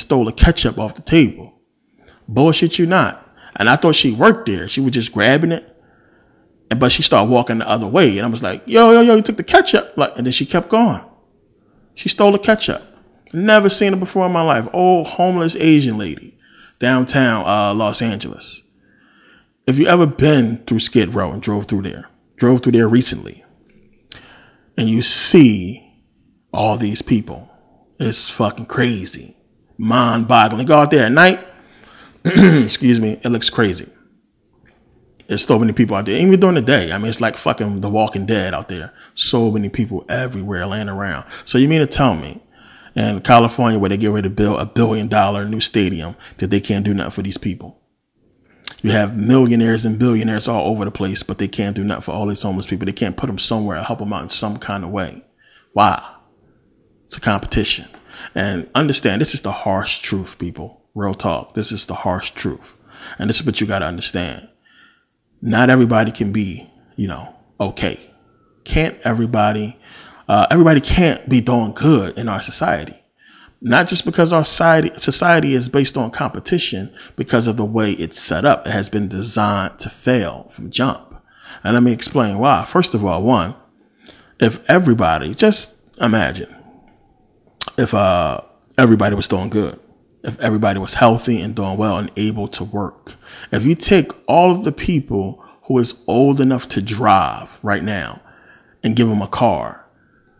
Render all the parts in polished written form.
stole the ketchup off the table. Bullshit you not. And I thought she worked there. She was just grabbing it. But she started walking the other way. And I was like, yo, you took the ketchup. And then she kept going. She stole the ketchup. Never seen her before in my life. Old homeless Asian lady. Downtown Los Angeles. If you ever been through Skid Row and drove through there recently, and you see all these people, it's fucking crazy. Mind-boggling. Go out there at night, excuse me, it looks crazy. There's so many people out there, even during the day. I mean, it's like fucking The Walking Dead out there. So many people everywhere laying around. So you mean to tell me in California, where they get ready to build $1 billion new stadium, that they can't do nothing for these people? You have millionaires and billionaires all over the place, but they can't do nothing for all these homeless people. They can't put them somewhere or help them out in some kind of way. Why? It's a competition. And understand, this is the harsh truth, people. Real talk. This is the harsh truth. And this is what you got to understand. Not everybody can be, okay. Can't everybody can't be doing good in our society. Not just because our society is based on competition, because of the way it's set up. It has been designed to fail from jump. And let me explain why. First of all, one, if everybody, just imagine if everybody was doing good, if everybody was healthy and doing well and able to work. If you take all of the people who is old enough to drive right now and give them a car,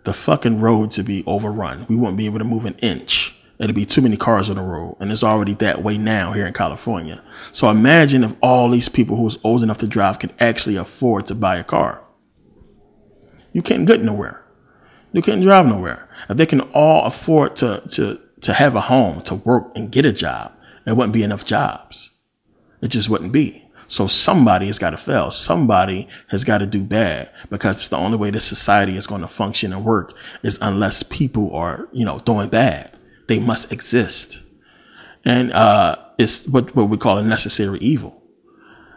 the fucking roads would be overrun. We wouldn't be able to move an inch. It'd be too many cars on the road. And it's already that way now here in California. So imagine if all these people who was old enough to drive can actually afford to buy a car. You can't get nowhere. You can't drive nowhere. If they can all afford to have a home, to work and get a job, there wouldn't be enough jobs. It just wouldn't be. So somebody has got to fail. Somebody has got to do bad, because it's the only way this society is going to function and work is unless people are, doing bad. They must exist. And it's what we call a necessary evil.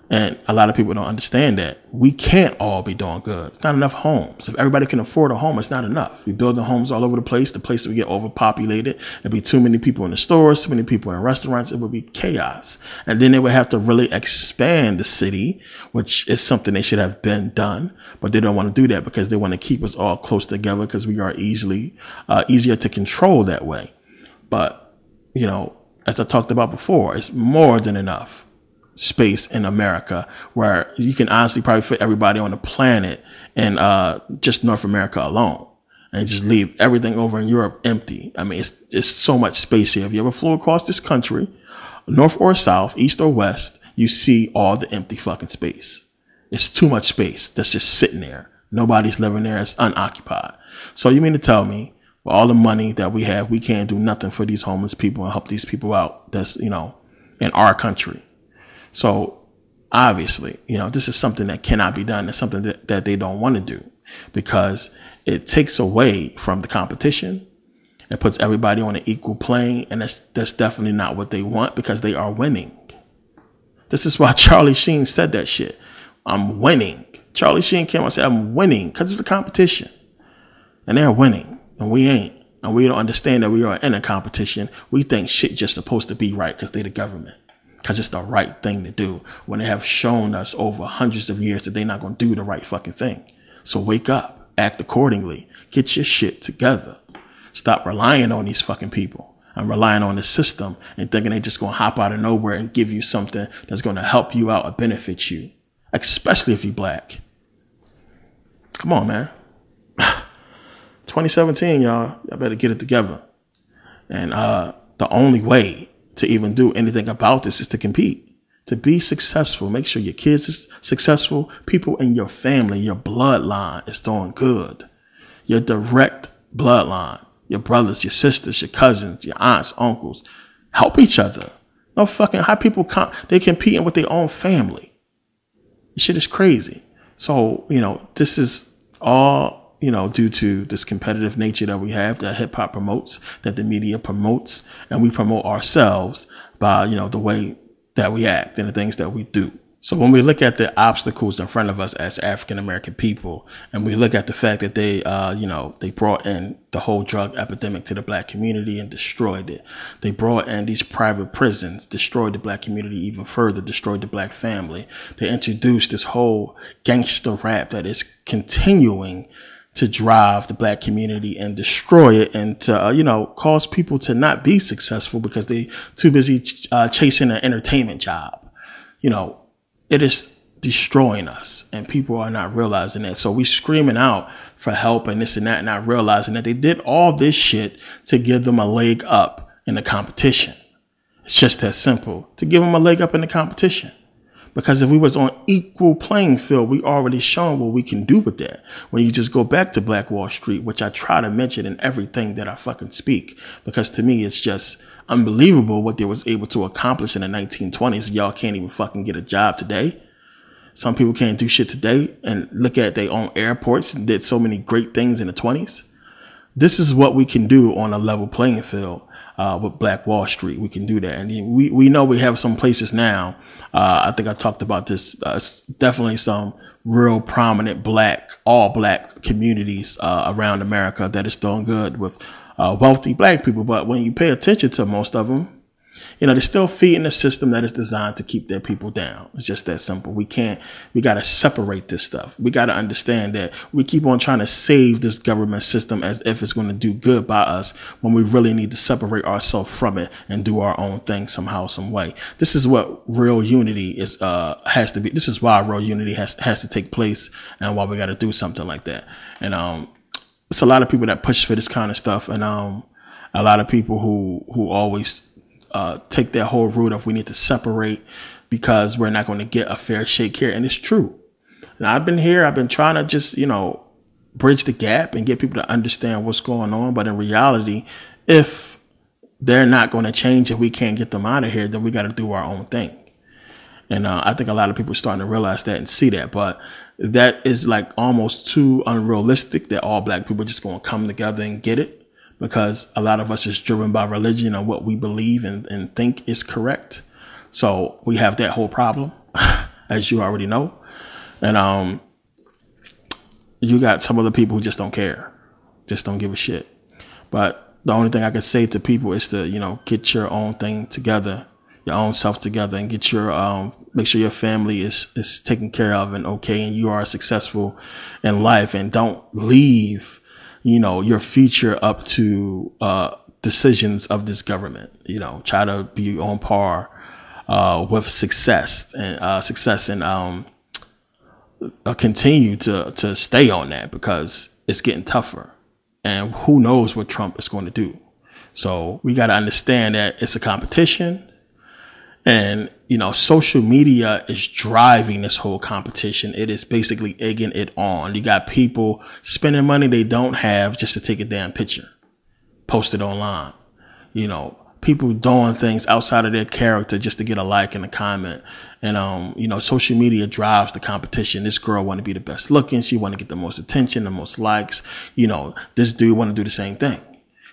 And a lot of people don't understand that. We can't all be doing good. It's not enough homes. If everybody can afford a home, it's not enough. We build the homes all over the place. The places we get overpopulated. There'd be too many people in the stores, too many people in restaurants. It would be chaos. And then they would have to really expand the city, which is something they should have been done. But they don't want to do that because they want to keep us all close together, because we are easier to control that way. But, as I talked about before, it's more than enough space in America where you can honestly probably fit everybody on the planet in just North America alone, and just leave everything over in Europe empty. I mean, it's so much space here. If you ever flew across this country, north or south, east or west, you see all the empty fucking space. It's too much space that's just sitting there. Nobody's living there. It's unoccupied. So you mean to tell me, with all the money that we have, we can't do nothing for these homeless people and help these people out that's, in our country? So obviously, this is something that cannot be done. It's something that they don't want to do, because it takes away from the competition. It puts everybody on an equal plane. And that's definitely not what they want, because they are winning. This is why Charlie Sheen said that shit. I'm winning. Charlie Sheen came out and said, I'm winning, because it's a competition. And they're winning, and we ain't. And we don't understand that we are in a competition. We think shit just supposed to be right because they're the government, because it's the right thing to do, when they have shown us over hundreds of years that they're not going to do the right fucking thing. So wake up, act accordingly, get your shit together. Stop relying on these fucking people and relying on the system and thinking they're just going to hop out of nowhere and give you something that's going to help you out or benefit you, especially if you're black. Come on, man. 2017, y'all better get it together. And the only way to even do anything about this is to compete, to be successful. Make sure your kids is successful. People in your family, your bloodline is doing good. Your direct bloodline, your brothers, your sisters, your cousins, your aunts, uncles, help each other. No fucking, how people they competing with their own family. This shit is crazy. So, this is all, due to this competitive nature that we have, that hip hop promotes, that the media promotes, and we promote ourselves by, the way that we act and the things that we do. So when we look at the obstacles in front of us as African American people, and we look at the fact that they, they brought in the whole drug epidemic to the black community and destroyed it. They brought in these private prisons, destroyed the black community even further, destroyed the black family. They introduced this whole gangster rap that is continuing to drive the black community and destroy it, and to, cause people to not be successful because they too busy chasing an entertainment job. It is destroying us, and people are not realizing that. So we screaming out for help and this and that, and not realizing that they did all this shit to give them a leg up in the competition. It's just that simple, to give them a leg up in the competition. Because if we was on equal playing field, we already shown what we can do with that. When you just go back to Black Wall Street, which I try to mention in everything that I fucking speak, because to me, it's just unbelievable what they was able to accomplish in the 1920s. Y'all can't even fucking get a job today. Some people can't do shit today, and look at their own airports and did so many great things in the 20s. This is what we can do on a level playing field with Black Wall Street. We can do that. And we know we have some places now. I think I talked about this. Definitely some real prominent all black communities around America that is doing good with wealthy black people. But when you pay attention to most of them, they're still feeding a system that is designed to keep their people down. It's just that simple. We got to separate this stuff. We got to understand that we keep on trying to save this government system as if it's going to do good by us, when we really need to separate ourselves from it and do our own thing somehow, some way. This is what real unity has to be. This is why real unity has to take place, and why we got to do something like that. And it's a lot of people that push for this kind of stuff, and a lot of people who always take that whole route of we need to separate because we're not going to get a fair shake here. And it's true. And I've been trying to just, bridge the gap and get people to understand what's going on. But in reality, if they're not going to change, if we can't get them out of here, then we got to do our own thing. And I think a lot of people are starting to realize that and see that. But that is like almost too unrealistic that all black people are just going to come together and get it. Because a lot of us is driven by religion and what we believe and think is correct. So we have that whole problem, as you already know. And you got some other people who just don't care, just don't give a shit. But the only thing I can say to people is to, get your own thing together, your own self together, and get your make sure your family is taken care of and okay, and you are successful in life, and don't leave your future up to decisions of this government. Try to be on par with success and continue to stay on that, because it's getting tougher, and who knows what Trump is going to do. So we got to understand that it's a competition, and social media is driving this whole competition. It is basically egging it on. You got people spending money they don't have just to take a damn picture, post it online. People doing things outside of their character just to get a like and a comment. And, social media drives the competition. This girl want to be the best looking. She want to get the most attention, the most likes. This dude want to do the same thing.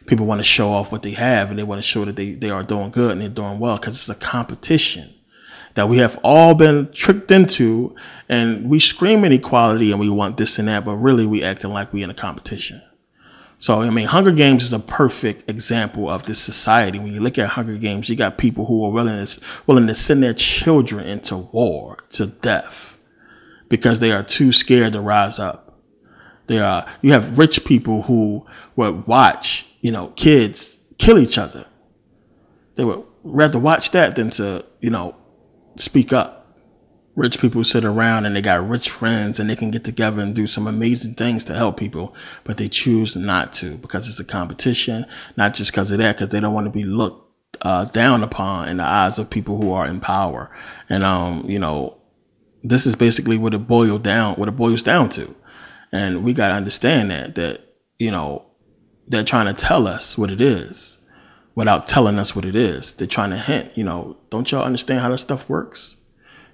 People want to show off what they have, and they want to show that they are doing good and they're doing well, because it's a competition that we have all been tricked into, and we scream inequality and we want this and that, but really we acting like we in a competition. So, Hunger Games is a perfect example of this society. When you look at Hunger Games, you got people who are willing to send their children into war, to death, because they are too scared to rise up. You have rich people who would watch, kids kill each other. They would rather watch that than to, speak up. Rich people sit around and they got rich friends and they can get together and do some amazing things to help people, but they choose not to, because it's a competition, not just because of that, because they don't want to be looked down upon in the eyes of people who are in power. And, this is basically what it boils down to. And we got to understand that, they're trying to tell us what it is without telling us what it is. They're trying to hint, don't y'all understand how this stuff works?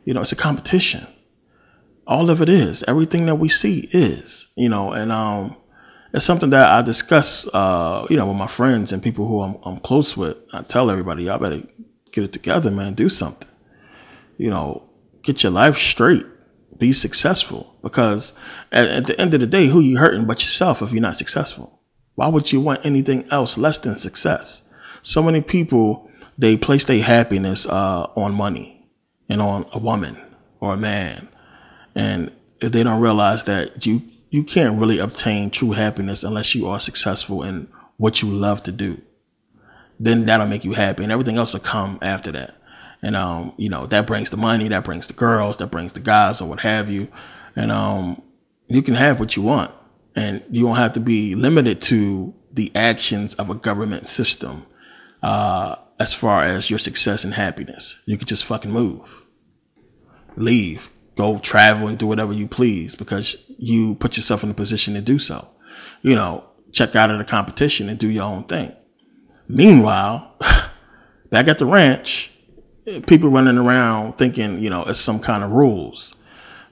It's a competition. All of it is. Everything that we see is, and it's something that I discuss, with my friends and people who I'm close with. I tell everybody, y'all better get it together, man. Do something. get your life straight, be successful, because at the end of the day, who you hurting but yourself if you're not successful? Why would you want anything else less than success? So many people, they place their happiness on money and on a woman or a man. And if they don't realize that you can't really obtain true happiness unless you are successful in what you love to do, then that'll make you happy, and everything else will come after that. And, that brings the money, that brings the girls, that brings the guys or what have you. And, you can have what you want, and you don't have to be limited to the actions of a government system, as far as your success and happiness. You can just fucking move, leave, go travel and do whatever you please because you put yourself in a position to do so. Check out of the competition and do your own thing. Meanwhile, back at the ranch, people running around thinking, it's some kind of rules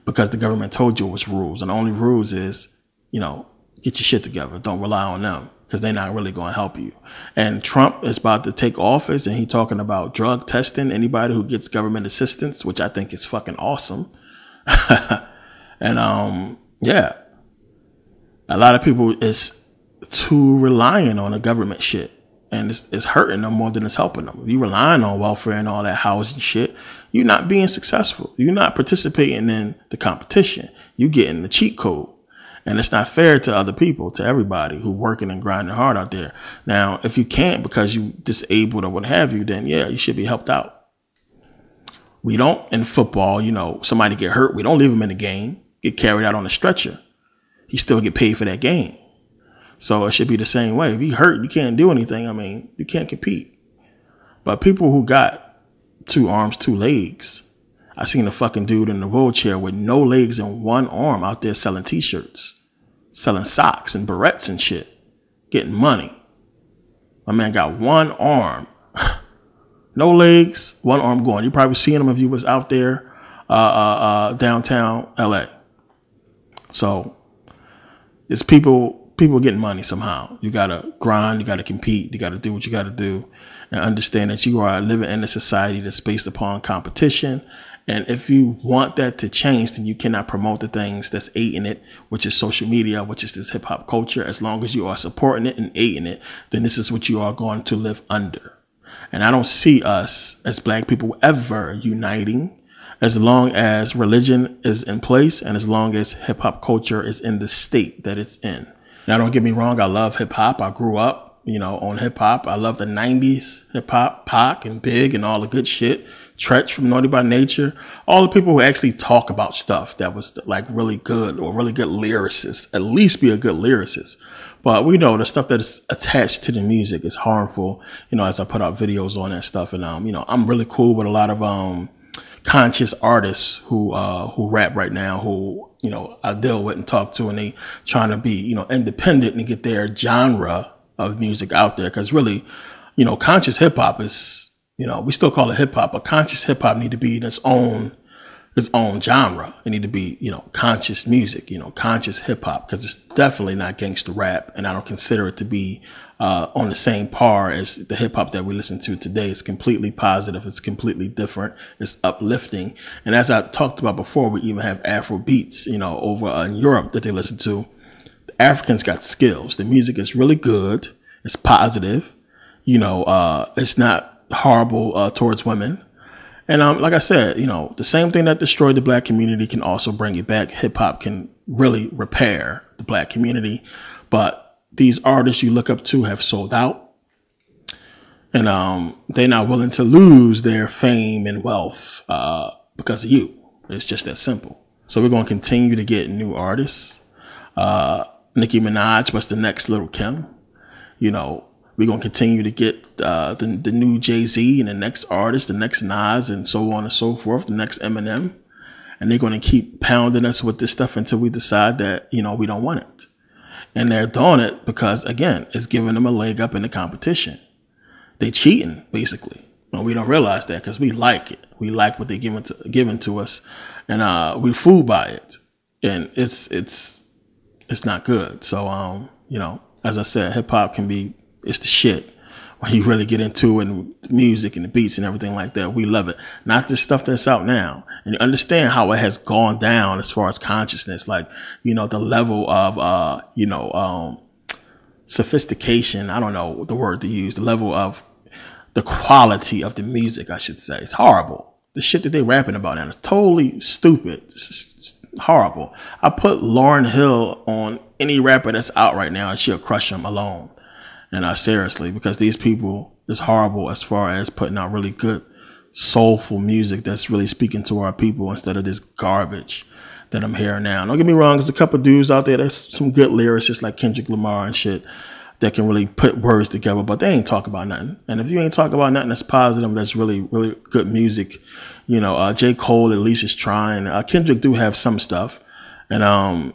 because the government told you it was rules. And the only rules is, get your shit together. Don't rely on them because they're not really going to help you. And Trump is about to take office, and he's talking about drug testing anybody who gets government assistance, which I think is fucking awesome. And, yeah, a lot of people is too reliant on the government shit. And it's hurting them more than it's helping them. If you're relying on welfare and all that housing shit, you're not being successful. You're not participating in the competition. You're getting the cheat code. And it's not fair to other people, to everybody who working and grinding hard out there. Now, if you can't because you disabled or what have you, then yeah, you should be helped out. We don't, in football, somebody get hurt, we don't leave them in the game, get carried out on a stretcher. He still get paid for that game. So it should be the same way. If you hurt, you can't do anything. You can't compete. But people who got 2 arms, 2 legs, I seen a fucking dude in a wheelchair with no legs and 1 arm out there selling t-shirts, selling socks and barrettes and shit, getting money. My man got 1 arm, no legs, 1 arm going. You probably seen him if you was out there, downtown LA. So it's people getting money somehow. You got to grind. You got to compete. You got to do what you got to do and understand that you are living in a society that's based upon competition. And if you want that to change, then you cannot promote the things that's aiding it, which is social media, which is this hip hop culture. As long as you are supporting it and aiding it, then this is what you are going to live under. And I don't see us as black people ever uniting as long as religion is in place and as long as hip hop culture is in the state that it's in. Now, don't get me wrong. I love hip hop. I grew up, on hip hop. I love the 90s hip hop, Pac and Big and all the good shit. Tretch from Naughty by Nature. All the people who actually talk about stuff that was like really good or really good lyricists. At least be a good lyricist. But we know the stuff that is attached to the music is harmful, as I put out videos on that stuff. And, I'm really cool with a lot of, conscious artists who rap right now, who, I deal with and talk to, and they trying to be, independent and get their genre of music out there. Cause really, conscious hip hop is, we still call it hip hop, but conscious hip hop need to be in its own genre. It need to be, conscious music, conscious hip hop, because it's definitely not gangster rap. And I don't consider it to be on the same par as the hip hop that we listen to today. It's completely positive. It's completely different. It's uplifting. And as I talked about before, we even have Afro beats, over in Europe that they listen to. The Africans got skills. The music is really good. It's positive. It's not horrible towards women. And like I said, the same thing that destroyed the black community can also bring it back. Hip hop can really repair the black community. But these artists you look up to have sold out. And they're not willing to lose their fame and wealth because of you. It's just that simple. So we're going to continue to get new artists. Nicki Minaj was the next Lil' Kim. We're going to continue to get the new Jay-Z and the next artist, the next Nas, and so on and so forth, the next Eminem. And they're going to keep pounding us with this stuff until we decide that, we don't want it. And they're doing it because, again, it's giving them a leg up in the competition. They cheating, basically. And we don't realize that because we like it. We like what they're giving to us. And we're fooled by it. And it's not good. So, as I said, hip hop it's the shit. when you really get into it, and the music and the beats and everything like that. We love it. Not this stuff that's out now. And you understand how it has gone down as far as consciousness, like, you know, the level of, sophistication. I don't know the word to use, the level of the quality of the music, I should say. It's horrible. The shit that they rapping about now is totally stupid. It's horrible. I put Lauryn Hill on any rapper that's out right now and she'll crush him alone. And seriously, because these people is horrible as far as putting out really good, soulful music that's really speaking to our people instead of this garbage that I'm hearing now. Don't get me wrong, there's a couple dudes out there that's some good lyrics, just like Kendrick Lamar and shit, that can really put words together, but they ain't talk about nothing. And if you ain't talk about nothing that's positive, that's really, really good music, you know, J. Cole at least is trying. Kendrick do have some stuff. And,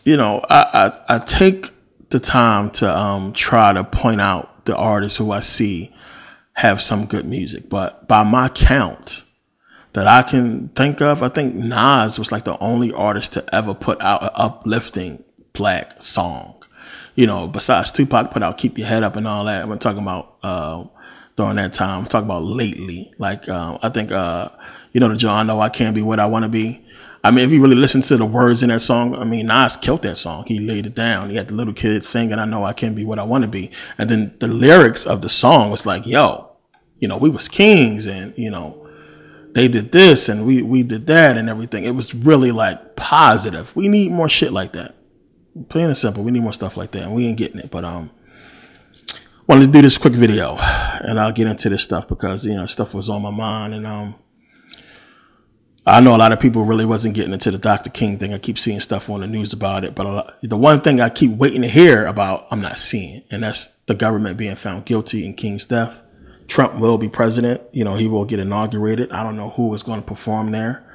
you know, I take the time to try to point out the artists who I see have some good music. But by my count that I can think of, I think Nas was like the only artist to ever put out an uplifting black song. You know, besides Tupac put out Keep Your Head Up and all that. I'm talking about during that time. I'm talking about lately. Like, I think, you know, the John, I Know I Can't Be What I Want to Be. I mean, if you really listen to the words in that song, I mean, Nas killed that song. He laid it down. He had the little kids singing, I know I can't be what I want to be. And then the lyrics of the song was like, yo, you know, we was kings and, you know, they did this and we did that and everything. It was really like positive. We need more shit like that. Plain and simple. We need more stuff like that and we ain't getting it. But, wanted to do this quick video and I'll get into this stuff because, you know, stuff was on my mind and, I know a lot of people really wasn't getting into the Dr. King thing. I keep seeing stuff on the news about it. But the one thing I keep waiting to hear about, I'm not seeing. And that's the government being found guilty in King's death. Trump will be president. You know, he will get inaugurated. I don't know who is going to perform there.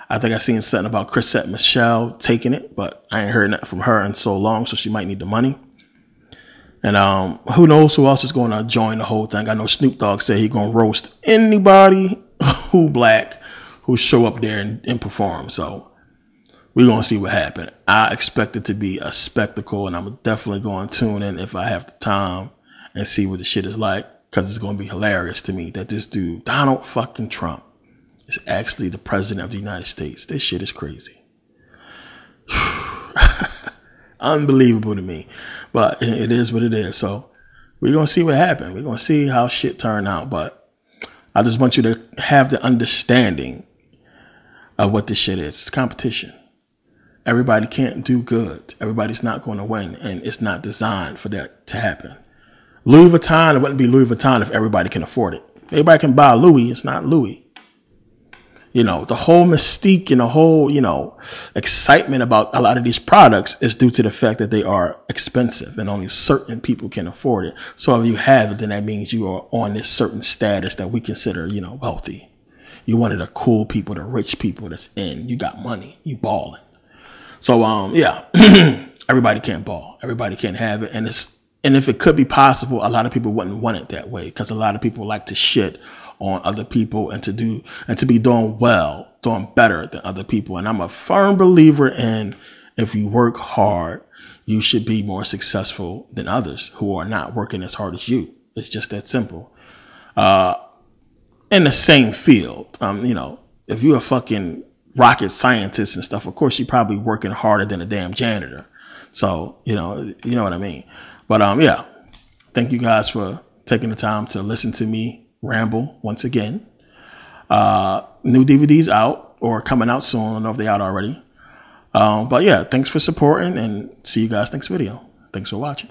I think I seen something about Chrisette Michelle taking it, but I ain't heard nothing from her in so long. So she might need the money. And who knows who else is going to join the whole thing. I know Snoop Dogg said he's going to roast anybody who black who show up there and perform. So we're going to see what happens. I expect it to be a spectacle, and I'm definitely going to tune in if I have the time and see what the shit is like, because it's going to be hilarious to me that this dude, Donald fucking Trump, is actually the president of the United States. This shit is crazy. Unbelievable to me, but it is what it is. So we're going to see what happens. We're going to see how shit turn out, but I just want you to have the understanding of what this shit is. It's competition. Everybody can't do good. Everybody's not going to win, and it's not designed for that to happen. Louis Vuitton, it wouldn't be Louis Vuitton if everybody can afford it. Everybody can buy Louis. It's not Louis. You know, the whole mystique and the whole, you know, excitement about a lot of these products is due to the fact that they are expensive and only certain people can afford it. So if you have it, then that means you are on this certain status that we consider, you know, wealthy. You're one of the cool people, the rich people that's in. You got money. You balling. So, yeah, everybody can't ball. Everybody can't have it. And if it could be possible, a lot of people wouldn't want it that way, because a lot of people like to shit on other people and to be doing well, doing better than other people. And I'm a firm believer in, if you work hard, you should be more successful than others who are not working as hard as you. It's just that simple. In the same field, you know, if you're a fucking rocket scientist and stuff, of course, you're probably working harder than a damn janitor. So, you know what I mean? But, yeah, thank you guys for taking the time to listen to me ramble once again. New DVDs out or coming out soon. I don't know if they're out already. But yeah, thanks for supporting and see you guys next video. Thanks for watching.